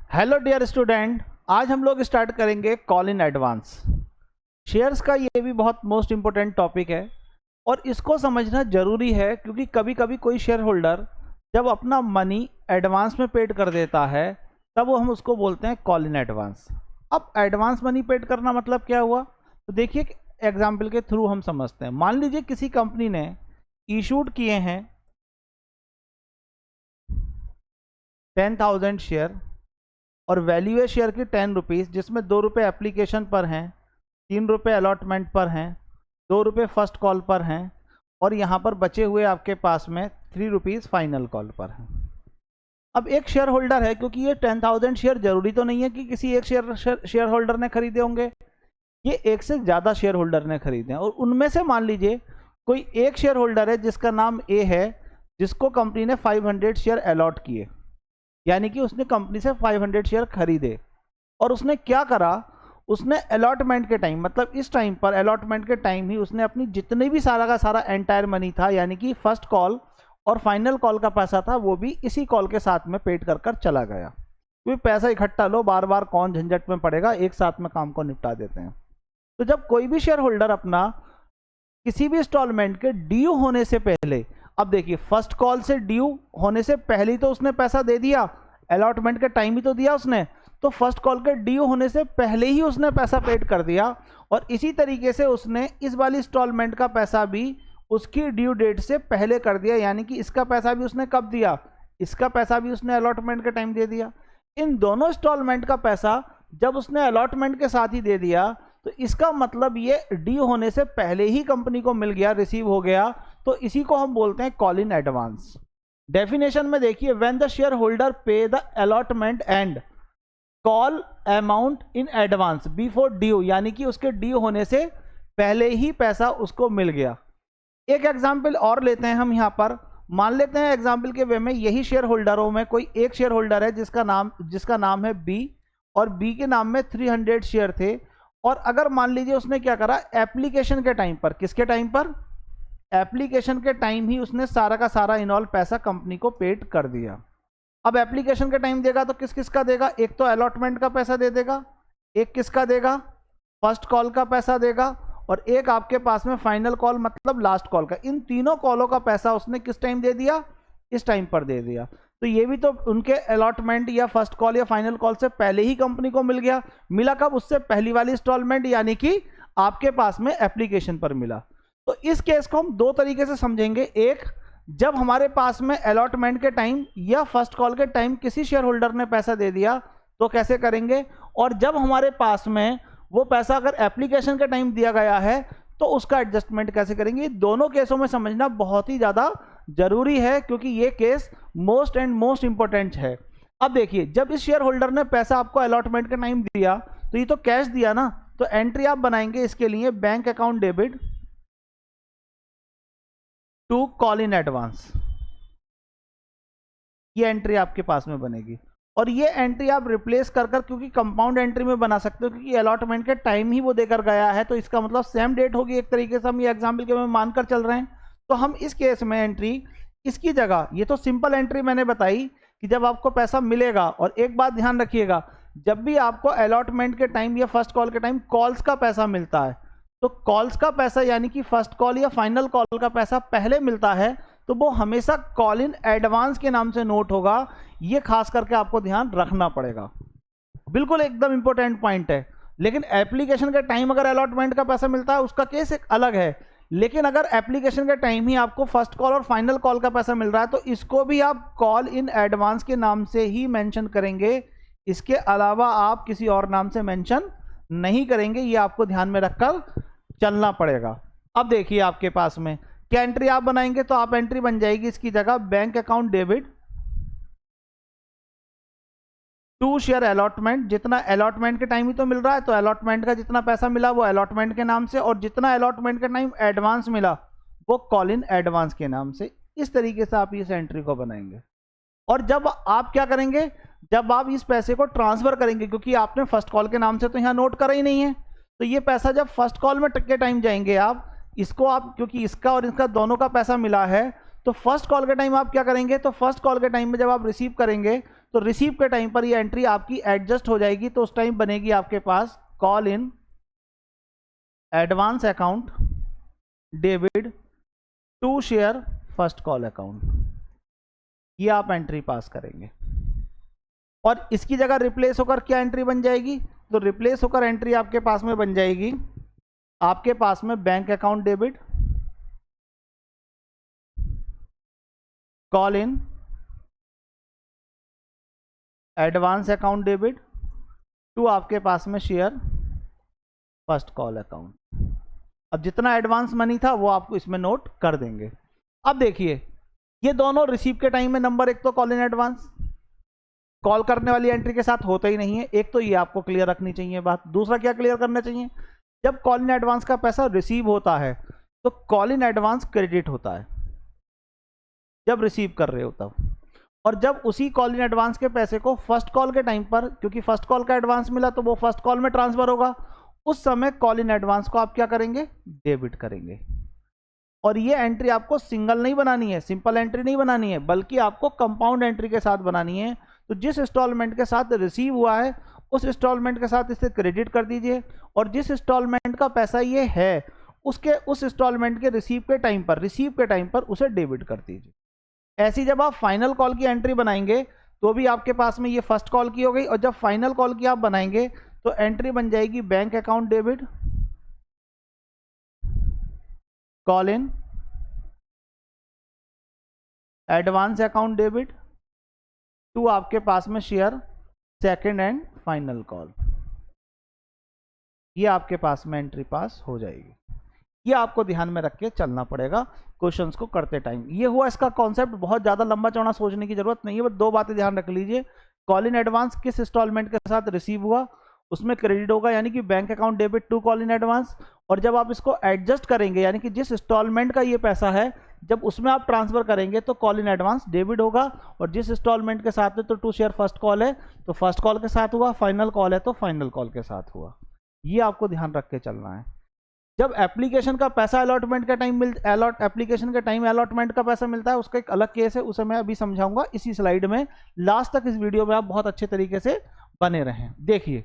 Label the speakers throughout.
Speaker 1: Hello dear student, आज हम लोग स्टार्ट करेंगे कॉल इन एडवांस। शेयर्स का ये भी बहुत मोस्ट इम्पोर्टेंट टॉपिक है और इसको समझना ज़रूरी है क्योंकि कभी कभी कोई शेयर होल्डर जब अपना मनी एडवांस में पेड कर देता है तब वो हम उसको बोलते हैं कॉल इन एडवांस। अब एडवांस मनी पेड करना मतलब क्या हुआ, तो देखिए एग्जाम्पल के थ्रू हम समझते हैं। मान लीजिए किसी कंपनी ने इशूड किए हैं 10,000 शेयर और वैल्यू है शेयर की 10 रुपीज़, जिसमें 2 रुपये एप्लीकेशन पर हैं, 3 रुपये अलॉटमेंट पर हैं, 2 रुपये फर्स्ट कॉल पर हैं और यहाँ पर बचे हुए आपके पास में 3 रुपीज़ फाइनल कॉल पर हैं। अब एक शेयर होल्डर है, क्योंकि ये 10,000 शेयर जरूरी तो नहीं है कि किसी एक शेयर होल्डर ने खरीदे होंगे, ये एक से ज़्यादा शेयर होल्डर ने खरीदे हैं और उनमें से मान लीजिए कोई एक शेयर होल्डर है जिसका नाम ए है, जिसको कंपनी ने 500 शेयर अलॉट किए, यानी कि उसने कंपनी से 500 शेयर खरीदे और उसने क्या करा, उसने अलॉटमेंट के टाइम, मतलब इस टाइम पर अलॉटमेंट के टाइम ही उसने अपनी जितने भी सारा का सारा एंटायर मनी था, यानी कि फर्स्ट कॉल और फाइनल कॉल का पैसा था, वो भी इसी कॉल के साथ में पेड कर कर चला गया। क्योंकि पैसा इकट्ठा लो, बार बार कौन झंझट में पड़ेगा, एक साथ में काम को निपटा देते हैं। तो जब कोई भी शेयर होल्डर अपना किसी भी इंस्टॉलमेंट के ड्यू होने से पहले, अब देखिए फर्स्ट कॉल से ड्यू होने से पहले तो उसने पैसा दे दिया, अलॉटमेंट के टाइम ही तो दिया उसने, तो फर्स्ट कॉल के ड्यू होने से पहले ही उसने पैसा पेड कर दिया और इसी तरीके से उसने इस वाली इंस्टॉलमेंट का पैसा भी उसकी ड्यू डेट से पहले कर दिया, यानी कि इसका पैसा भी उसने कब दिया, इसका पैसा भी उसने अलॉटमेंट के टाइम दे दिया। इन दोनों इंस्टॉलमेंट का पैसा जब उसने अलॉटमेंट के साथ ही दे दिया तो इसका मतलब ये ड्यू होने से पहले ही कंपनी को मिल गया, रिसीव हो गया, तो इसी को हम बोलते हैं कॉल इन एडवांस। डेफिनेशन में देखिए, व्हेन द शेयर होल्डर पे the allotment and call amount in advance before due, यानी कि उसके ड्यू होने से पहले ही पैसा उसको मिल गया। एक एग्जांपल और लेते हैं हम यहाँ पर, मान लेते हैं एग्जांपल के वे में यही शेयर होल्डरों में कोई एक शेयर होल्डर है जिसका नाम है बी और बी के नाम में 300 शेयर थे और अगर मान लीजिए उसने क्या करा, एप्लीकेशन के टाइम पर, किसके टाइम पर, एप्लीकेशन के टाइम ही उसने सारा का सारा इनऑल पैसा कंपनी को पेड कर दिया। अब एप्लीकेशन के टाइम देगा तो किस किस का देगा, एक तो अलॉटमेंट का पैसा दे देगा, एक किसका देगा, फर्स्ट कॉल का पैसा देगा और एक आपके पास में फाइनल कॉल मतलब लास्ट कॉल का। इन तीनों कॉलों का पैसा उसने किस टाइम दे दिया, इस टाइम पर दे दिया। तो ये भी तो उनके अलॉटमेंट या फर्स्ट कॉल या फाइनल कॉल से पहले ही कंपनी को मिल गया। मिला कब, उससे पहली वाली इंस्टॉलमेंट, यानी कि आपके पास में एप्लीकेशन पर मिला। तो इस केस को हम दो तरीके से समझेंगे, एक जब हमारे पास में अलॉटमेंट के टाइम या फर्स्ट कॉल के टाइम किसी शेयर होल्डर ने पैसा दे दिया तो कैसे करेंगे, और जब हमारे पास में वो पैसा अगर एप्लीकेशन के टाइम दिया गया है तो उसका एडजस्टमेंट कैसे करेंगे। दोनों केसों में समझना बहुत ही ज़्यादा जरूरी है क्योंकि ये case most and most important है। अब देखिए, जब इस शेयर होल्डर ने पैसा आपको अलॉटमेंट के टाइम दिया तो ये तो कैश दिया ना, तो एंट्री आप बनाएंगे इसके लिए bank account debit to call in advance, ये एंट्री आपके पास में बनेगी और ये एंट्री आप रिप्लेस कर कर, क्योंकि कंपाउंड एंट्री में बना सकते हो क्योंकि अलॉटमेंट के टाइम ही वो देकर गया है, तो इसका मतलब सेम डेट होगी। एक तरीके से हम ये एग्जाम्पल के में मानकर चल रहे हैं, तो हम इस केस में एंट्री इसकी जगह, ये तो सिंपल एंट्री मैंने बताई कि जब आपको पैसा मिलेगा, और एक बात ध्यान रखिएगा, जब भी आपको अलॉटमेंट के टाइम या फर्स्ट कॉल के टाइम कॉल्स का पैसा मिलता है, तो कॉल्स का पैसा यानी कि फर्स्ट कॉल या फाइनल कॉल का पैसा पहले मिलता है तो वो हमेशा कॉल इन एडवांस के नाम से नोट होगा। ये खास करके आपको ध्यान रखना पड़ेगा, बिल्कुल एकदम इंपॉर्टेंट पॉइंट है। लेकिन एप्लीकेशन के टाइम अगर अलॉटमेंट का पैसा मिलता है उसका केस एक अलग है, लेकिन अगर एप्लीकेशन के टाइम ही आपको फर्स्ट कॉल और फाइनल कॉल का पैसा मिल रहा है तो इसको भी आप कॉल इन एडवांस के नाम से ही मेंशन करेंगे, इसके अलावा आप किसी और नाम से मेंशन नहीं करेंगे। ये आपको ध्यान में रखकर चलना पड़ेगा। अब देखिए आपके पास में क्या एंट्री आप बनाएंगे, तो आप एंट्री बन जाएगी इसकी जगह bank account debit to share allotment, जितना अलॉटमेंट के टाइम ही तो मिल रहा है तो अलॉटमेंट का जितना पैसा मिला वो अलॉटमेंट के नाम से, और जितना अलॉटमेंट के टाइम एडवांस मिला वो कॉल इन एडवांस के नाम से। इस तरीके से आप इस एंट्री को बनाएंगे और जब आप क्या करेंगे, जब आप इस पैसे को ट्रांसफर करेंगे, क्योंकि आपने फर्स्ट कॉल के नाम से तो यहाँ नोट करा ही नहीं है, तो ये पैसा जब फर्स्ट कॉल में के टाइम जाएंगे आप इसको, आप क्योंकि इसका और इसका दोनों का पैसा मिला है तो फर्स्ट कॉल के टाइम आप क्या करेंगे, तो फर्स्ट कॉल के टाइम में जब आप रिसीव करेंगे तो रिसीव के टाइम पर ये एंट्री आपकी एडजस्ट हो जाएगी, तो उस टाइम बनेगी आपके पास call in advance account debit to share first call account, ये आप एंट्री पास करेंगे। और इसकी जगह रिप्लेस होकर क्या एंट्री बन जाएगी, तो रिप्लेस होकर एंट्री आपके पास में बन जाएगी, आपके पास में bank account debit call in advance account debit to आपके पास में शेयर फर्स्ट कॉल अकाउंट। अब जितना एडवांस मनी था वो आपको इसमें नोट कर देंगे। अब देखिए ये दोनों रिसीव के टाइम में नंबर एक तो कॉल इन एडवांस कॉल करने वाली एंट्री के साथ होता ही नहीं है, एक तो ये आपको क्लियर रखनी चाहिए बात। दूसरा क्या क्लियर करना चाहिए, जब कॉल इन एडवांस का पैसा रिसीव होता है तो कॉल इन एडवांस क्रेडिट होता है जब रिसीव कर रहे हो तब, और जब उसी कॉल इन एडवांस के पैसे को फर्स्ट कॉल के टाइम पर, क्योंकि फर्स्ट कॉल का एडवांस मिला तो वो फर्स्ट कॉल में ट्रांसफर होगा, उस समय कॉल इन एडवांस को आप क्या करेंगे, डेबिट करेंगे। और ये एंट्री आपको सिंगल नहीं बनानी है, सिंपल एंट्री नहीं बनानी है, बल्कि आपको कंपाउंड एंट्री के साथ बनानी है। तो जिस इंस्टॉलमेंट के साथ रिसीव हुआ है उस इंस्टॉलमेंट के साथ इसे क्रेडिट कर दीजिए, और जिस इंस्टॉलमेंट का पैसा ये है उसके उस इंस्टॉलमेंट के रिसीव के टाइम पर उसे डेबिट कर दीजिए। ऐसी जब आप फाइनल कॉल की एंट्री बनाएंगे तो भी आपके पास में ये फर्स्ट कॉल की हो गई, और जब फाइनल कॉल की आप बनाएंगे तो एंट्री बन जाएगी bank account debit call in advance account debit to आपके पास में share second and final call. ये आपके पास में एंट्री पास हो जाएगी। ये आपको ध्यान में रख के चलना पड़ेगा क्वेश्चंस को करते टाइम। ये हुआ इसका कॉन्सेप्ट, बहुत ज़्यादा लंबा चौड़ा सोचने की जरूरत नहीं है, बस दो बातें ध्यान रख लीजिए। कॉल इन एडवांस किस इंस्टॉलमेंट के साथ रिसीव हुआ उसमें क्रेडिट होगा, यानी कि bank account debit to call in advance. और जब आप इसको एडजस्ट करेंगे, यानी कि जिस इंस्टॉलमेंट का ये पैसा है जब उसमें आप ट्रांसफर करेंगे तो कॉल इन एडवांस डेबिट होगा, और जिस इंस्टॉलमेंट के साथ है तो टू शेयर फर्स्ट कॉल है तो फर्स्ट कॉल के साथ हुआ, फाइनल कॉल है तो फाइनल कॉल के साथ हुआ। ये आपको ध्यान रख के चलना है। जब एप्लीकेशन का पैसा अलॉटमेंट का टाइम एप्लीकेशन के टाइम अलॉटमेंट का पैसा मिलता है उसका एक अलग केस है, उसे मैं अभी समझाऊंगा इसी स्लाइड में। लास्ट तक इस वीडियो में आप बहुत अच्छे तरीके से बने रहें। देखिए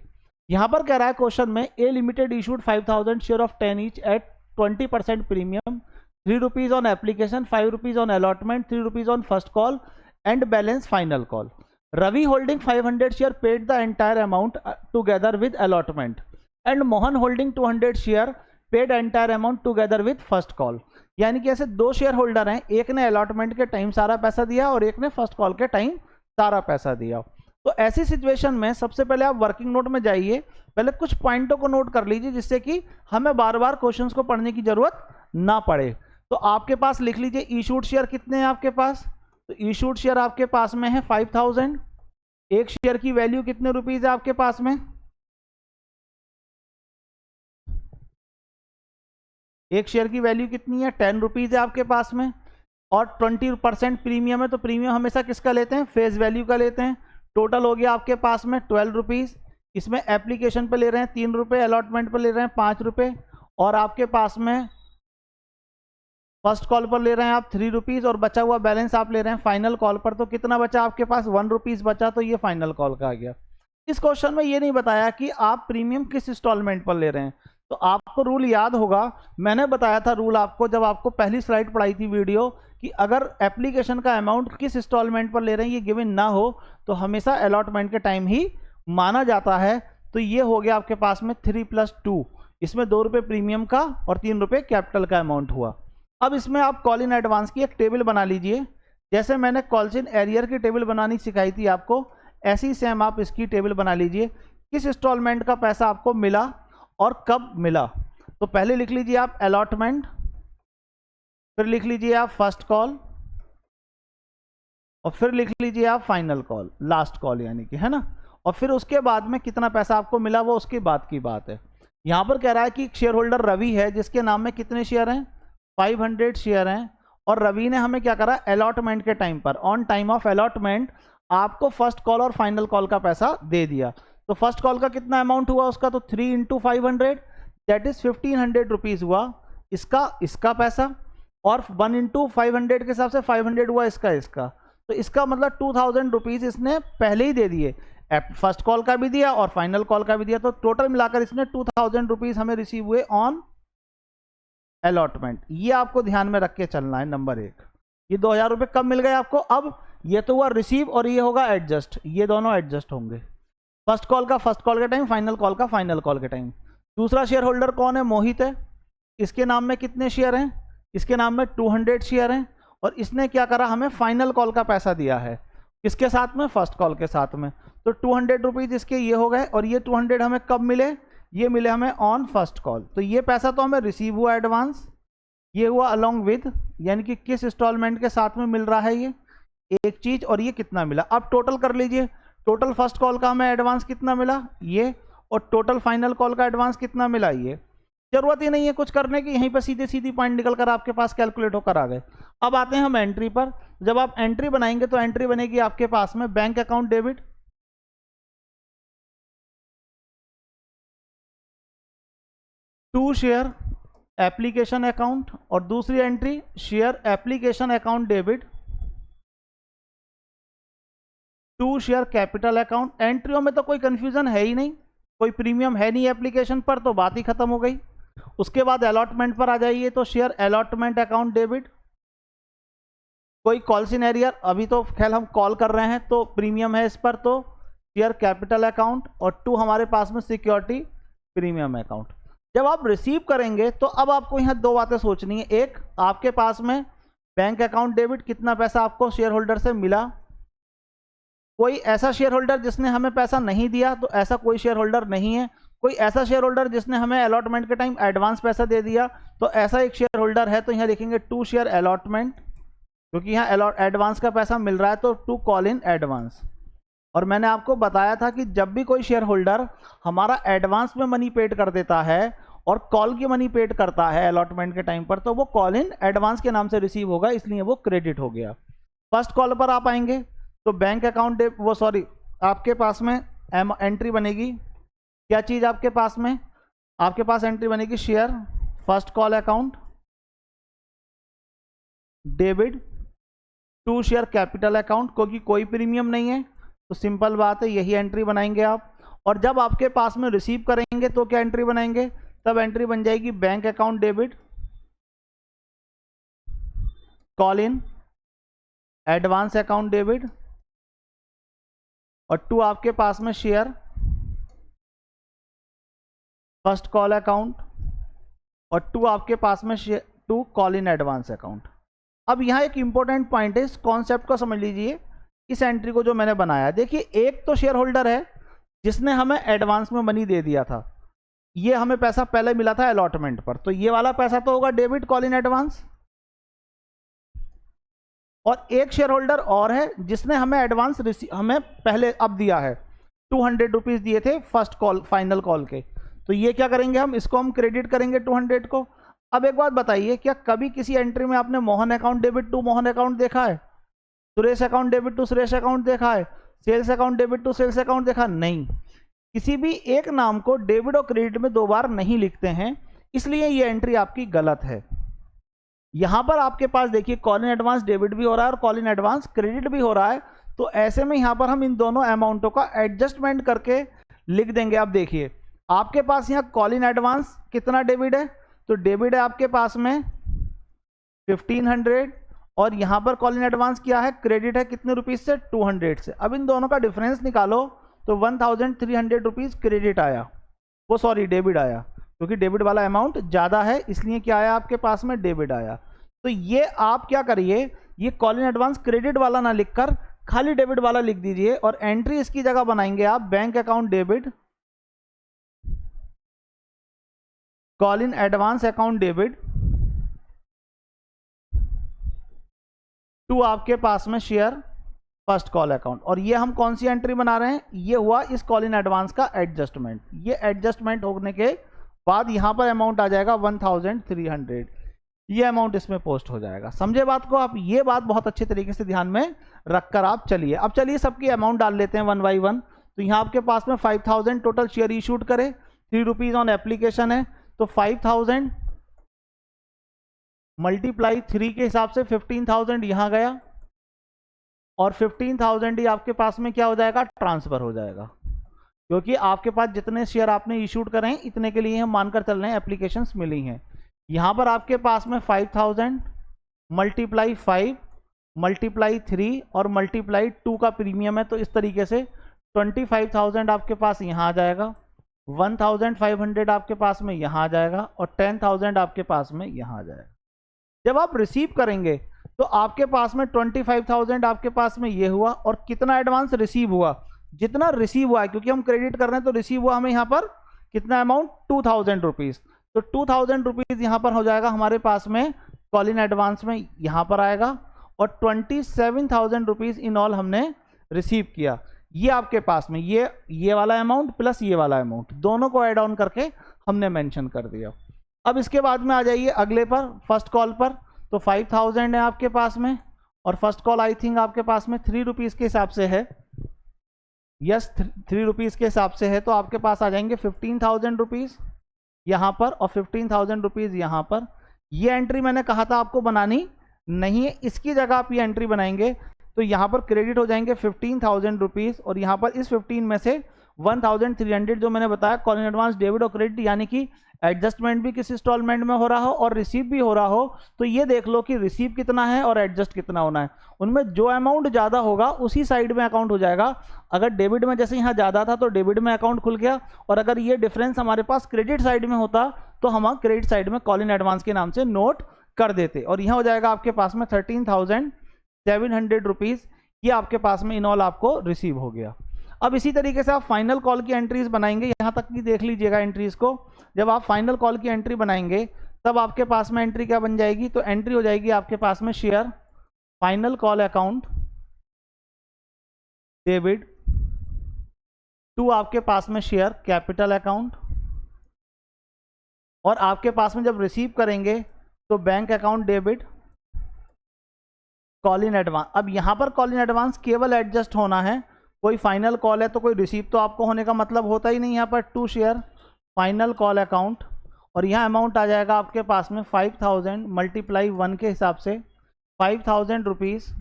Speaker 1: यहां पर कह रहा है क्वेश्चन में, A limited issued 5000 share of 10 each at 20% premium, 3 rupees on application, 5 rupees on allotment, 3 rupees on first call and balance final call. Ravi holding 500 share paid the entire amount together with allotment, and Mohan holding 200 share paid entire amount together with first call. यानी कि ऐसे दो share holder हैं, एक ने allotment के time सारा पैसा दिया और एक ने फर्स्ट कॉल के टाइम सारा पैसा दिया। तो ऐसी सिचुएशन में सबसे पहले आप वर्किंग नोट में जाइए, पहले कुछ पॉइंटों को नोट कर लीजिए जिससे कि हमें बार बार क्वेश्चंस को पढ़ने की जरूरत ना पड़े। तो आपके पास लिख लीजिए इशूड शेयर कितने हैं आपके पास, तो इशूड शेयर आपके पास में है 5000। एक शेयर की वैल्यू कितने रुपीज है आपके पास में, एक शेयर की वैल्यू कितनी है 10 रुपीज है आपके पास में, और 20% प्रीमियम है तो प्रीमियम हमेशा किसका लेते हैं, फेस वैल्यू का लेते हैं। टोटल हो गया आपके पास में 12 रुपीज। इसमें एप्लीकेशन पे ले रहे हैं 3 रुपये, अलॉटमेंट पे ले रहे हैं 5 रुपये, और आपके पास में फर्स्ट कॉल पर ले रहे हैं आप 3 रुपीज, और बचा हुआ बैलेंस आप ले रहे हैं फाइनल कॉल पर। तो कितना बचा आपके पास, 1 रुपीज बचा, तो ये फाइनल कॉल का आ गया। इस क्वेश्चन में ये नहीं बताया कि आप प्रीमियम किस इंस्टॉलमेंट पर ले रहे हैं। तो आपको रूल याद होगा, मैंने बताया था रूल आपको जब आपको पहली स्लाइड पढ़ाई थी वीडियो, कि अगर एप्लीकेशन का अमाउंट किस इंस्टॉलमेंट पर ले रहे हैं ये गिवन ना हो तो हमेशा अलॉटमेंट के टाइम ही माना जाता है। तो ये हो गया आपके पास में 3 + 2, इसमें 2 रुपये प्रीमियम का और 3 रुपये कैपिटल का अमाउंट हुआ। अब इसमें आप कॉल इन एडवांस की एक टेबल बना लीजिए, जैसे मैंने कॉल्स इन एरियर की टेबल बनानी सिखाई थी आपको, ऐसी सेम आप इसकी टेबल बना लीजिए। किस इंस्टॉलमेंट का पैसा आपको मिला और कब मिला। तो पहले लिख लीजिए आप अलॉटमेंट, फिर लिख लीजिए आप फर्स्ट कॉल, और फिर लिख लीजिए आप फाइनल कॉल, लास्ट कॉल यानी कि, है ना। और फिर उसके बाद में कितना पैसा आपको मिला वो उसके बाद की बात है। यहां पर कह रहा है कि शेयर होल्डर रवि है जिसके नाम में कितने शेयर हैं, 500 शेयर हैं, और रवि ने हमें क्या करा, अलॉटमेंट के टाइम पर, ऑन टाइम ऑफ अलॉटमेंट आपको फर्स्ट कॉल और फाइनल कॉल का पैसा दे दिया। तो फर्स्ट कॉल का कितना अमाउंट हुआ उसका, तो 3 × 500 दैट इज 1500 रुपीज हुआ इसका पैसा। और 1/500 के हिसाब से 500 हुआ इसका, तो इसका मतलब 2000 रुपीज़ इसने पहले ही दे दिए, फर्स्ट कॉल का भी दिया और फाइनल कॉल का भी दिया, तो टोटल मिलाकर इसने 2000 रुपीज़ हमें रिसीव हुए ऑन अलॉटमेंट। ये आपको ध्यान में रख के चलना है। नंबर 1, ये 2000 रुपये कब मिल गए आपको? अब ये तो हुआ रिसीव और ये होगा एडजस्ट, ये दोनों एडजस्ट होंगे, फर्स्ट कॉल का फर्स्ट कॉल के टाइम, फाइनल कॉल का फाइनल कॉल के टाइम। दूसरा शेयर होल्डर कौन है? मोहित है। इसके नाम में कितने शेयर हैं? इसके नाम में 200 शेयर हैं, और इसने क्या करा? हमें फाइनल कॉल का पैसा दिया है, किसके साथ में? फर्स्ट कॉल के साथ में। तो 200 रुपीज़ इसके ये हो गए, और ये 200 हमें कब मिले? ये मिले हमें ऑन फर्स्ट कॉल। तो ये पैसा तो हमें रिसीव हुआ एडवांस, ये हुआ अलॉन्ग विद, यानी कि किस इंस्टॉलमेंट के साथ में मिल रहा है ये एक चीज, और ये कितना मिला। अब टोटल कर लीजिए, टोटल फर्स्ट कॉल का हमें एडवांस कितना मिला? ये, और टोटल फाइनल कॉल का एडवांस कितना मिला? ये। जरूरत ही नहीं है कुछ करने की, यहीं पर सीधे सीधी पॉइंट निकल कर आपके पास कैलकुलेट होकर आ गए। अब आते हैं हम एंट्री पर। जब आप एंट्री बनाएंगे तो एंट्री बनेगी आपके पास में bank account debit, to share application account, और दूसरी entry share application account debit, to share capital account. एंट्रियों में तो कोई कंफ्यूजन है ही नहीं, कोई प्रीमियम है नहीं एप्लीकेशन पर, तो बात ही खत्म हो गई। उसके बाद अलॉटमेंट पर आ जाइए, तो शेयर अलॉटमेंट अकाउंट डेबिट, कोई कॉल सिनेरियर, अभी तो खैर हम कॉल कर रहे हैं तो प्रीमियम है इस पर, तो शेयर कैपिटल अकाउंट, और टू हमारे पास में सिक्योरिटी प्रीमियम अकाउंट। जब आप रिसीव करेंगे तो अब आपको यहाँ दो बातें सोचनी है। एक, आपके पास में बैंक अकाउंट डेबिट कितना पैसा आपको शेयर होल्डर से मिला। कोई ऐसा शेयर होल्डर जिसने हमें पैसा नहीं दिया, तो ऐसा कोई शेयर होल्डर नहीं है। कोई ऐसा शेयर होल्डर जिसने हमें अलॉटमेंट के टाइम एडवांस पैसा दे दिया, तो ऐसा एक शेयर होल्डर है। तो यहाँ लिखेंगे टू शेयर अलॉटमेंट, क्योंकि यहाँ एडवांस का पैसा मिल रहा है, तो टू कॉल इन एडवांस। और मैंने आपको बताया था कि जब भी कोई शेयर होल्डर हमारा एडवांस में मनी पेड कर देता है और कॉल की मनी पेड करता है अलॉटमेंट के टाइम पर, तो वो कॉल इन एडवांस के नाम से रिसीव होगा, इसलिए वो क्रेडिट हो गया। फर्स्ट कॉल पर आप आएंगे तो बैंक अकाउंट आपके पास में एंट्री बनेगी, क्या चीज़ आपके पास में? आपके पास एंट्री बनेगी share first call account debit to share capital account, क्योंकि कोई प्रीमियम नहीं है तो सिंपल बात है यही एंट्री बनाएंगे आप। और जब आपके पास में रिसीव करेंगे तो क्या एंट्री बनाएंगे? तब एंट्री बन जाएगी bank account debit call in advance account debit, और टू आपके पास में शेयर फर्स्ट कॉल अकाउंट, और टू आपके पास में to call in advance account. अब यहाँ एक इंपॉर्टेंट पॉइंट है, इस कॉन्सेप्ट को समझ लीजिए। इस एंट्री को जो मैंने बनाया, देखिए एक तो शेयर होल्डर है जिसने हमें एडवांस में मनी दे दिया था, ये हमें पैसा पहले मिला था अलॉटमेंट पर, तो ये वाला पैसा तो होगा डेबिट कॉल इन एडवांस। और एक शेयर होल्डर और है जिसने हमें एडवांस हमें पहले अब दिया है, 200 रुपीज़ दिए थे फर्स्ट कॉल फाइनल कॉल के, तो ये क्या करेंगे हम? इसको हम क्रेडिट करेंगे 200 को। अब एक बात बताइए, क्या कभी किसी एंट्री में आपने Mohan account debit to Mohan account देखा है? Suresh account debit to Suresh account देखा है? Sales account debit to sales account देखा? नहीं। किसी भी एक नाम को डेबिट और क्रेडिट में दो बार नहीं लिखते हैं, इसलिए ये एंट्री आपकी गलत है। यहां पर आपके पास देखिए कॉल इन एडवांस डेबिट भी हो रहा है और कॉल इन एडवांस क्रेडिट भी हो रहा है, तो ऐसे में यहां पर हम इन दोनों अमाउंटों का एडजस्टमेंट करके लिख देंगे। अब देखिए आपके पास यहाँ कॉल इन एडवांस कितना डेबिट है, तो डेबिट है आपके पास में 1500, और यहां पर कॉल इन एडवांस क्या है? क्रेडिट है कितने रुपीज से? 200 से। अब इन दोनों का डिफरेंस निकालो तो 1300 रुपीज क्रेडिट आया, वो सॉरी डेबिट आया, क्योंकि डेबिट वाला अमाउंट ज़्यादा है इसलिए क्या आया आपके पास में? डेबिट आया। तो ये आप क्या करिए, ये कॉल इन एडवांस क्रेडिट वाला ना लिखकर खाली डेबिट वाला लिख दीजिए, और एंट्री इसकी जगह बनाएंगे आप bank account debit call in advance account debit to आपके पास में शेयर फर्स्ट कॉल अकाउंट। और ये हम कौन सी एंट्री बना रहे हैं? ये हुआ इस कॉल इन एडवांस का एडजस्टमेंट। ये एडजस्टमेंट होने के बाद यहां पर अमाउंट आ जाएगा 1300, ये अमाउंट इसमें पोस्ट हो जाएगा। समझे बात को आप? ये बात बहुत अच्छे तरीके से ध्यान में रखकर आप चलिए। अब चलिए सबकी अमाउंट डाल लेते हैं वन बाई वन। तो यहाँ आपके पास में 5000 टोटल शेयर इशूड करे, 3 रुपीज ऑन एप्लीकेशन है, तो 5000 मल्टीप्लाई 3 के हिसाब से 15,000 यहाँ गया, और 15,000 ही आपके पास में क्या हो जाएगा, ट्रांसफर हो जाएगा, क्योंकि आपके पास जितने शेयर आपने इशूड करे हैं इतने के लिए हम मानकर चल रहे हैं एप्लीकेशंस मिली हैं। यहाँ पर आपके पास में 5,000 मल्टीप्लाई 5 मल्टीप्लाई 3 और मल्टीप्लाई 2 का प्रीमियम है, तो इस तरीके से 25,000 आपके पास यहाँ आ जाएगा, 1,500 आपके पास में यहाँ आ जाएगा, और 10,000 आपके पास में यहाँ आ जाएगा। जब आप रिसीव करेंगे तो आपके पास में 25,000 आपके पास में ये हुआ, और कितना एडवांस रिसीव हुआ, जितना रिसीव हुआ है, क्योंकि हम क्रेडिट कर रहे हैं तो रिसीव हुआ हमें यहाँ पर कितना अमाउंट, 2,000 रुपीज़। तो 2,000 रुपीज़ यहाँ पर हो जाएगा हमारे पास में कॉल इन एडवांस में, यहाँ पर आएगा, और 27,000 रुपीज़ इन ऑल हमने रिसीव किया। ये आपके पास में ये वाला अमाउंट प्लस ये वाला अमाउंट दोनों को ऐड ऑन करके हमने मेंशन कर दिया। अब इसके बाद में आ जाइए अगले पर, फर्स्ट कॉल पर। तो 5,000 है आपके पास में, और फर्स्ट कॉल आई थिंक आपके पास में 3 रुपीज़ के हिसाब से है, यस 3 रुपीज़ के हिसाब से है, तो आपके पास आ जाएंगे 15,000 रुपीज़ यहाँ पर और 15,000 रुपीज़ यहाँ पर। ये एंट्री मैंने कहा था आपको बनानी नहीं है, इसकी जगह आप ये एंट्री बनाएंगे तो यहाँ पर क्रेडिट हो जाएंगे 15,000 रुपीज़, और यहाँ पर इस 15 में से 1,300 जो मैंने बताया कॉल इन एडवांस डेबिट और क्रेडिट, यानी कि एडजस्टमेंट भी किस इंस्टॉलमेंट में हो रहा हो और रिसीव भी हो रहा हो, तो ये देख लो कि रिसीव कितना है और एडजस्ट कितना होना है। उनमें जो अमाउंट ज़्यादा होगा उसी साइड में अकाउंट हो जाएगा। अगर डेबिट में जैसे यहाँ ज़्यादा था तो डेबिट में अकाउंट खुल गया, और अगर ये डिफरेंस हमारे पास क्रेडिट साइड में होता तो हम क्रेडिट साइड में कॉल इन एडवांस के नाम से नोट कर देते, और यहाँ हो जाएगा आपके पास में 13,700 रुपीज़, ये आपके पास में इन ऑल आपको रिसीव हो गया। अब इसी तरीके से आप फाइनल कॉल की एंट्रीज बनाएंगे, यहाँ तक की देख लीजिएगा एंट्रीज को। जब आप फाइनल कॉल की एंट्री बनाएंगे तब आपके पास में एंट्री क्या बन जाएगी, तो एंट्री हो जाएगी आपके पास में share final call account debit to आपके पास में शेयर कैपिटल अकाउंट, और आपके पास में जब रिसीव करेंगे तो bank account debit call in advance. अब यहाँ पर कॉल इन एडवांस केवल एडजस्ट होना है, कोई फाइनल कॉल है तो कोई रिसीव तो आपको होने का मतलब होता ही नहीं। यहाँ पर to share final call account, और यहाँ अमाउंट आ जाएगा आपके पास में 5,000 मल्टीप्लाई 1 के हिसाब से 5,000 रुपीज़,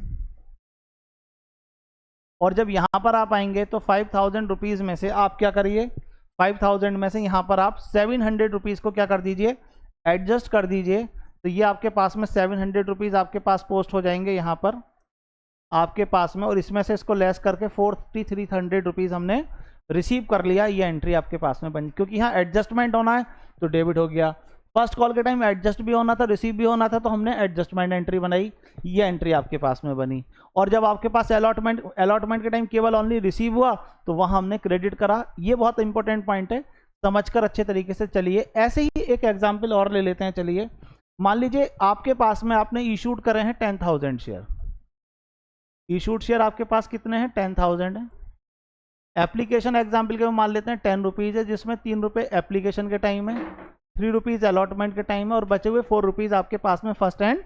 Speaker 1: और जब यहाँ पर आप आएंगे तो 5,000 रुपीज़ में से आप क्या करिए, 5,000 में से यहाँ पर आप 700 रुपीज़ को क्या कर दीजिए, एडजस्ट कर दीजिए। तो ये आपके पास में 700 रुपीज़ आपके पास पोस्ट हो जाएंगे यहाँ पर आपके पास में, और इसमें से इसको लेस करके 4,300 रुपीज़ हमने रिसीव कर लिया। ये एंट्री आपके पास में बनी, क्योंकि यहाँ एडजस्टमेंट होना है तो डेबिट हो गया, फर्स्ट कॉल के टाइम एडजस्ट भी होना था रिसीव भी होना था, तो हमने एडजस्टमेंट एंट्री बनाई, ये एंट्री आपके पास में बनी। और जब आपके पास अलॉटमेंट के टाइम केवल ओनली रिसीव हुआ तो वहाँ हमने क्रेडिट करा। ये बहुत इंपॉर्टेंट पॉइंट है, समझकर अच्छे तरीके से चलिए। ऐसे ही एक एग्जाम्पल और ले लेते हैं, चलिए मान लीजिए आपके पास में आपने इशूड करे हैं 10,000 शेयर, इशूड शेयर आपके पास कितने हैं, 10,000 है। एप्लीकेशन एग्जाम्पल के मान लेते हैं 10 रुपीज़ है, जिसमें 3 रुपये एप्लीकेशन के टाइम है, 3 रुपीज़ अलॉटमेंट के टाइम है, और बचे हुए 4 रुपीज़ आपके पास में फर्स्ट एंड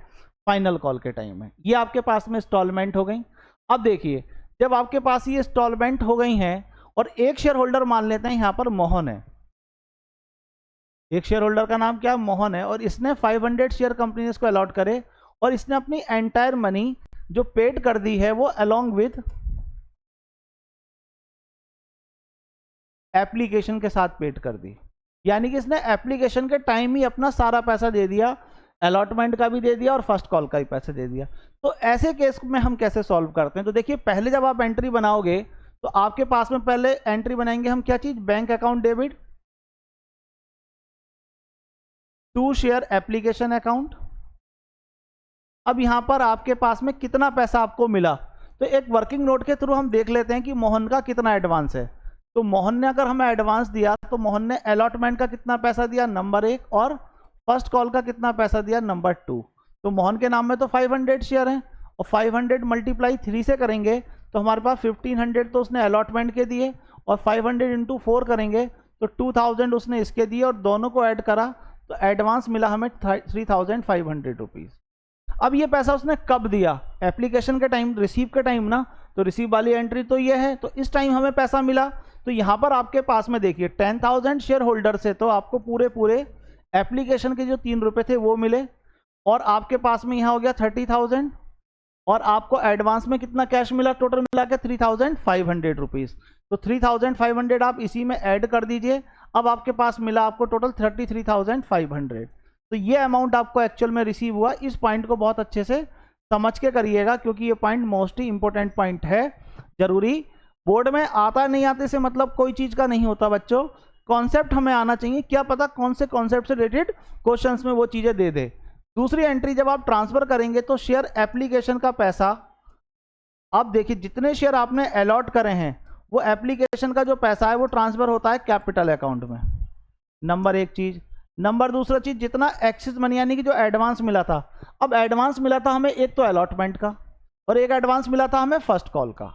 Speaker 1: फाइनल कॉल के टाइम है। ये आपके पास में इंस्टॉलमेंट हो गई। अब देखिए जब आपके पास ये इंस्टॉलमेंट हो गई हैं, और एक शेयर होल्डर मान लेते हैं यहाँ पर मोहन है, एक शेयर होल्डर का नाम क्या, मोहन है, और इसने 500 शेयर कंपनी को अलॉट करे, और इसने अपनी एंटायर मनी जो पेड कर दी है वो अलोंग विद एप्लीकेशन के साथ पेड कर दी, यानी कि इसने एप्लीकेशन के टाइम ही अपना सारा पैसा दे दिया, अलॉटमेंट का भी दे दिया और फर्स्ट कॉल का भी पैसा दे दिया। तो ऐसे केस में हम कैसे सॉल्व करते हैं, तो देखिए पहले जब आप एंट्री बनाओगे तो आपके पास में पहले एंट्री बनाएंगे हम क्या चीज, bank account debit to share application account. अब यहां पर आपके पास में कितना पैसा आपको मिला, तो एक वर्किंग नोट के थ्रू हम देख लेते हैं कि मोहन का कितना एडवांस है। तो मोहन ने अगर हमें एडवांस दिया तो मोहन ने अलॉटमेंट का कितना पैसा दिया, नंबर 1, और फर्स्ट कॉल का कितना पैसा दिया, नंबर 2। तो मोहन के नाम में तो 500 शेयर हैं, और 500 मल्टीप्लाई 3 से करेंगे तो हमारे पास 1500 तो उसने अलॉटमेंट के दिए, और 500 इंटू 4 करेंगे तो 2000 उसने इसके दिए, और दोनों को ऐड करा तो एडवांस मिला हमें 3,500 रुपीज़। अब ये पैसा उसने कब दिया, एप्लीकेशन के टाइम, रिसीव के टाइम ना, तो रिसीव वाली एंट्री तो ये है, तो इस टाइम हमें पैसा मिला। तो यहाँ पर आपके पास में देखिए 10,000 शेयर होल्डर से तो आपको पूरे एप्लीकेशन के जो 3 रुपये थे वो मिले, और आपके पास में यहाँ हो गया 30,000 और आपको एडवांस में कितना कैश मिला, टोटल मिला के 3,500 रुपीज़। तो 3,500 आप इसी में ऐड कर दीजिए। अब आपके पास मिला आपको टोटल 33,500। तो ये अमाउंट आपको एक्चुअल में रिसीव हुआ। इस पॉइंट को बहुत अच्छे से समझ के करिएगा क्योंकि ये पॉइंट मोस्ट ही इंपॉर्टेंट पॉइंट है, जरूरी। बोर्ड में आता नहीं आते से मतलब कोई चीज़ का नहीं होता बच्चों, कॉन्सेप्ट हमें आना चाहिए। क्या पता कौन से कॉन्सेप्ट से रिलेटेड क्वेश्चंस में वो चीज़ें दे दे। दूसरी एंट्री जब आप ट्रांसफर करेंगे तो शेयर एप्लीकेशन का पैसा, आप देखिए जितने शेयर आपने अलॉट करे हैं वो एप्लीकेशन का जो पैसा है वो ट्रांसफर होता है कैपिटल अकाउंट में, नंबर एक चीज़। नंबर दूसरा चीज़, जितना एक्सिस मनी यानी कि जो एडवांस मिला था, अब एडवांस मिला था हमें एक तो अलॉटमेंट का और एक एडवांस मिला था हमें फर्स्ट कॉल का।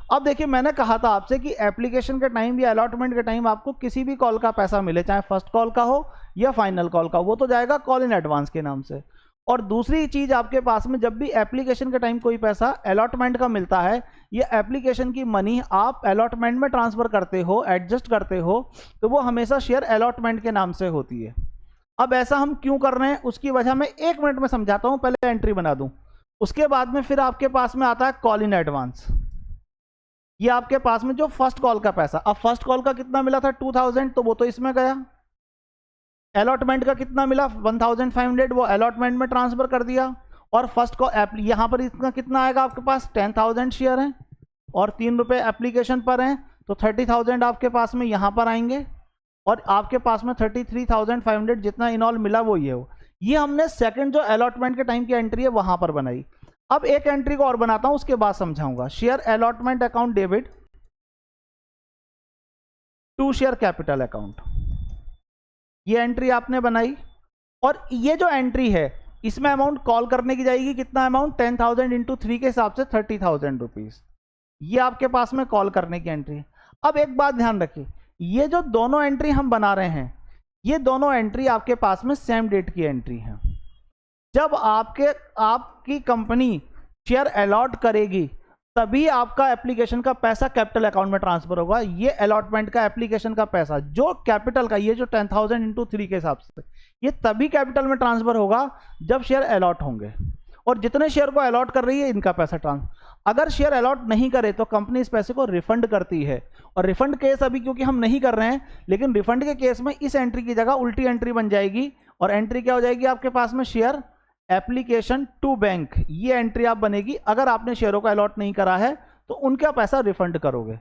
Speaker 1: अब देखिए मैंने कहा था आपसे कि एप्लीकेशन के टाइम या अलॉटमेंट के टाइम आपको किसी भी कॉल का पैसा मिले, चाहे फर्स्ट कॉल का हो या फाइनल कॉल का, वो तो जाएगा कॉल इन एडवांस के नाम से। और दूसरी चीज़ आपके पास में जब भी एप्लीकेशन के टाइम कोई पैसा अलॉटमेंट का मिलता है, ये एप्लीकेशन की मनी आप अलॉटमेंट में ट्रांसफ़र करते हो, एडजस्ट करते हो, तो वो हमेशा शेयर अलॉटमेंट के नाम से होती है। अब ऐसा हम क्यों कर रहे हैं उसकी वजह मैं 1 मिनट में समझाता हूँ, पहले एंट्री बना दूँ। उसके बाद में फिर आपके पास में आता है कॉल इन एडवांस। ये आपके पास में जो फर्स्ट कॉल का पैसा, अब फर्स्ट कॉल का कितना मिला था 2,000, तो वो तो इसमें गया। अलॉटमेंट का कितना मिला 1,500, वो अलॉटमेंट में ट्रांसफर कर दिया। और फर्स्ट कॉल यहाँ पर इसका कितना आएगा आपके पास 10,000 शेयर हैं और 3 रुपये एप्लीकेशन पर हैं, तो 30,000 आपके पास में यहाँ पर आएंगे और आपके पास में 33,500 जितना इन ऑल मिला वो ये हो। ये हमने सेकंड जो अलॉटमेंट के टाइम की एंट्री है वहाँ पर बनाई। अब एक एंट्री को और बनाता हूँ, उसके बाद समझाऊंगा। Share allotment account debit to share capital account, ये एंट्री आपने बनाई। और ये जो एंट्री है इसमें अमाउंट कॉल करने की जाएगी, कितना अमाउंट 10,000 इंटू 3 के हिसाब से 30,000 रुपीज़, ये आपके पास में कॉल करने की एंट्री है। अब एक बात ध्यान रखिए, ये जो दोनों एंट्री हम बना रहे हैं, ये दोनों एंट्री आपके पास में सेम डेट की एंट्री है। जब आपकी कंपनी शेयर अलॉट करेगी तभी आपका एप्लीकेशन का पैसा कैपिटल अकाउंट में ट्रांसफर होगा। ये अलॉटमेंट का एप्लीकेशन का पैसा जो कैपिटल का, ये जो 10,000 इंटू 3 के हिसाब से, ये तभी कैपिटल में ट्रांसफर होगा जब शेयर अलॉट होंगे। और जितने शेयर को अलॉट कर रही है इनका पैसा ट्रांसफर। अगर शेयर अलॉट नहीं करे तो कंपनी इस पैसे को रिफंड करती है। और रिफंड केस अभी क्योंकि हम नहीं कर रहे हैं, लेकिन रिफंड के केस में इस एंट्री की जगह उल्टी एंट्री बन जाएगी। और एंट्री क्या हो जाएगी आपके पास में, शेयर एप्लीकेशन टू बैंक, ये एंट्री आप बनेगी। अगर आपने शेयरों को अलॉट नहीं करा है तो उनका पैसा रिफंड करोगे।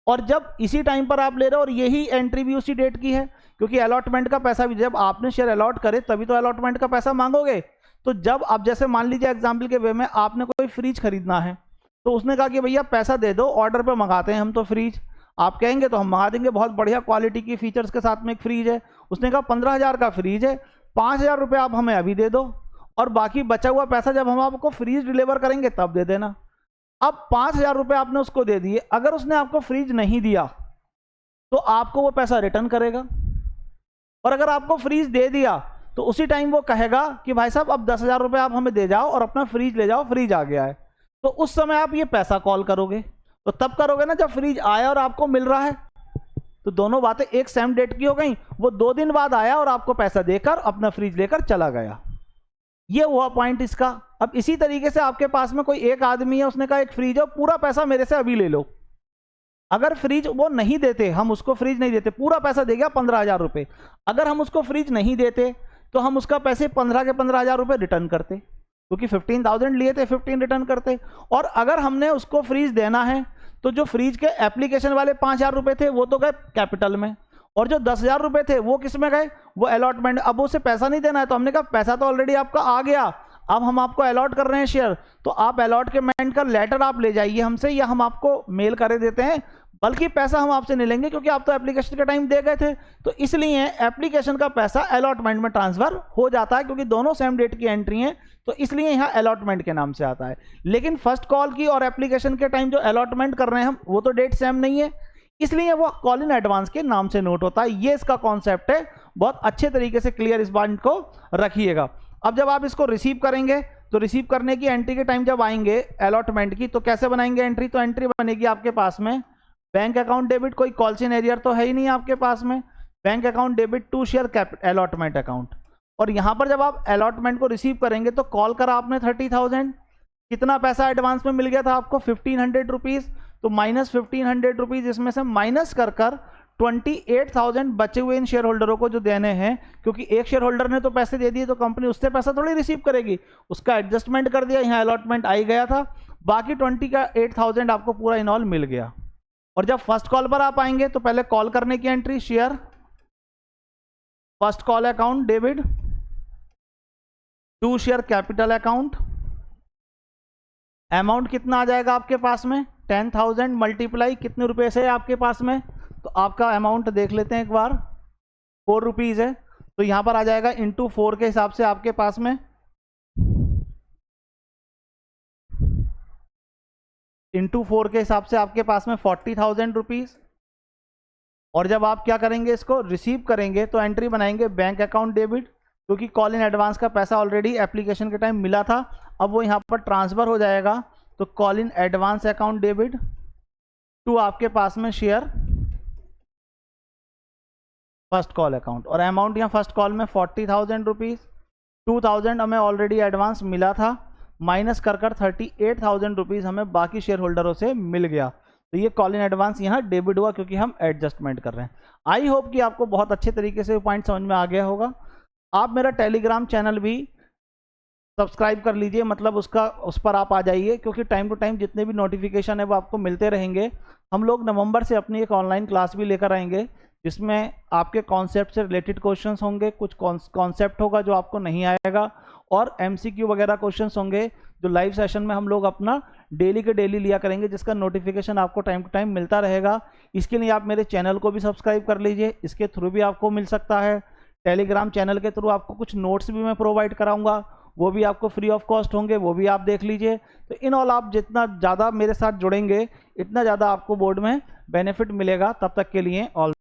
Speaker 1: और जब इसी टाइम पर आप ले रहे हो, और यही एंट्री भी उसी डेट की है, क्योंकि अलॉटमेंट का पैसा भी जब आपने शेयर अलॉट करे तभी तो अलॉटमेंट का पैसा मांगोगे। तो जब आप, जैसे मान लीजिए एग्जाम्पल के वे में आपने कोई फ्रिज खरीदना है, तो उसने कहा कि भैया पैसा दे दो, ऑर्डर पे मंगाते हैं हम तो फ्रिज। आप कहेंगे तो हम मंगा देंगे, बहुत बढ़िया क्वालिटी की फीचर्स के साथ में एक फ्रिज है। उसने कहा 15,000 का फ्रिज है, 5,000 रुपये आप हमें अभी दे दो और बाकी बचा हुआ पैसा जब हम आपको फ्रिज डिलीवर करेंगे तब दे देना। अब 5,000 रुपये आपने उसको दे दिए, अगर उसने आपको फ्रिज नहीं दिया तो आपको वो पैसा रिटर्न करेगा। और अगर आपको फ्रिज दे दिया तो उसी टाइम वो कहेगा कि भाई साहब अब 10,000 रुपये आप हमें दे जाओ और अपना फ्रिज ले जाओ, फ्रिज आ गया है। तो उस समय आप ये पैसा कॉल करोगे, तो तब करोगे ना जब फ्रिज आया और आपको मिल रहा है। तो दोनों बातें एक सेम डेट की हो गई। वो 2 दिन बाद आया और आपको पैसा देकर अपना फ्रिज लेकर चला गया। ये हुआ पॉइंट इसका। अब इसी तरीके से आपके पास में कोई एक आदमी है, उसने कहा एक फ्रिज है, पूरा पैसा मेरे से अभी ले लो। अगर फ्रिज वो नहीं देते, हम उसको फ्रिज नहीं देते, पूरा पैसा दे गया 15,000 रुपये, अगर हम उसको फ्रिज नहीं देते तो हम उसका पैसे 15 के 15,000 रुपये रिटर्न करते, क्योंकि 15,000 लिए थे, 15 रिटर्न करते। और अगर हमने उसको फ्रिज देना है तो जो फ्रिज के एप्लीकेशन वाले 5,000 रुपये थे वो तो गए कैपिटल में, और जो 10,000 रुपये थे वो किस में गए, वो अलॉटमेंट। अब उसे पैसा नहीं देना है तो हमने कहा पैसा तो ऑलरेडी आपका आ गया, अब हम आपको अलॉट कर रहे हैं शेयर, तो आप अलॉटमेंट का लेटर आप ले जाइए हमसे, या हम आपको मेल कर देते हैं, बल्कि पैसा हम आपसे नहीं लेंगे क्योंकि आप तो एप्लीकेशन के टाइम दे गए थे। तो इसलिए एप्लीकेशन का पैसा अलॉटमेंट में ट्रांसफर हो जाता है, क्योंकि दोनों सेम डेट की एंट्री हैं, तो इसलिए यहाँ अलॉटमेंट के नाम से आता है। लेकिन फर्स्ट कॉल की और एप्लीकेशन के टाइम जो अलॉटमेंट कर रहे हैं हम, वो तो डेट सेम नहीं है, इसलिए वो कॉल इन एडवांस के नाम से नोट होता है। ये इसका कॉन्सेप्ट है, बहुत अच्छे तरीके से क्लियर इस बात को रखिएगा। अब जब आप इसको रिसीव करेंगे तो रिसीव करने की एंट्री के टाइम जब आएंगे अलॉटमेंट की, तो कैसे बनाएंगे एंट्री, तो एंट्री बनेगी आपके पास में बैंक अकाउंट डेबिट, कोई कॉल इन एरियर तो है ही नहीं आपके पास में, bank account debit to share allotment account. और यहाँ पर जब आप अलॉटमेंट को रिसीव करेंगे तो कॉल करा आपने 30,000, कितना पैसा एडवांस में मिल गया था आपको 1,500 रुपीज़, तो माइनस 1,500 रुपीज़ इसमें से माइनस कर 28,000 बचे हुए इन शेयर होल्डरों को जो देने हैं, क्योंकि एक शेयर होल्डर ने तो पैसे दे दिए तो कंपनी उससे पैसा थोड़ी रिसीव करेगी, उसका एडजस्टमेंट कर दिया, यहाँ अलॉटमेंट आ ही गया था, बाकी 28,000 आपको पूरा इन ऑल मिल गया। और जब फर्स्ट कॉल पर आप आएंगे तो पहले कॉल करने की entry share first call account debit to share capital account, amount कितना आ जाएगा आपके पास में 10,000 मल्टीप्लाई कितने रुपए से है आपके पास में, तो आपका अमाउंट देख लेते हैं एक बार, 4 रुपीज़ है, तो यहां पर आ जाएगा इंटू 4 के हिसाब से आपके पास में इंटू 4 के हिसाब से आपके पास में 40,000 रुपीज़। और जब आप क्या करेंगे इसको रिसीव करेंगे तो एंट्री बनाएंगे बैंक अकाउंट डेबिट, क्योंकि कॉल इन एडवांस का पैसा ऑलरेडी एप्लीकेशन के टाइम मिला था, अब वो यहाँ पर ट्रांसफ़र हो जाएगा, तो call in advance account debit to आपके पास में शेयर फर्स्ट कॉल अकाउंट, और अमाउंट यहाँ फर्स्ट कॉल में 40,000 रुपीज़, 2,000 हमें ऑलरेडी एडवांस मिला था, माइनस कर 38,000 रुपीज़ हमें बाकी शेयर होल्डरों से मिल गया, तो ये कॉल इन एडवांस यहाँ डेबिट हुआ क्योंकि हम एडजस्टमेंट कर रहे हैं। आई होप कि आपको बहुत अच्छे तरीके से पॉइंट समझ में आ गया होगा। आप मेरा टेलीग्राम चैनल भी सब्सक्राइब कर लीजिए, मतलब उस पर आप आ जाइए, क्योंकि टाइम टू टाइम जितने भी नोटिफिकेशन है वो आपको मिलते रहेंगे। हम लोग नवंबर से अपनी एक ऑनलाइन क्लास भी लेकर आएंगे, जिसमें आपके कॉन्सेप्ट से रिलेटेड क्वेश्चंस होंगे, कुछ कॉन्सेप्ट होगा जो आपको नहीं आएगा, और एमसीक्यू वगैरह क्वेश्चंस होंगे जो लाइव सेशन में हम लोग अपना डेली के डेली लिया करेंगे, जिसका नोटिफिकेशन आपको टाइम टू टाइम मिलता रहेगा। इसके लिए आप मेरे चैनल को भी सब्सक्राइब कर लीजिए, इसके थ्रू भी आपको मिल सकता है। टेलीग्राम चैनल के थ्रू आपको कुछ नोट्स भी मैं प्रोवाइड कराऊंगा, वो भी आपको फ्री ऑफ कॉस्ट होंगे, वो भी आप देख लीजिए। तो इन ऑल आप जितना ज़्यादा मेरे साथ जुड़ेंगे इतना ज़्यादा आपको बोर्ड में बेनिफिट मिलेगा। तब तक के लिए ऑल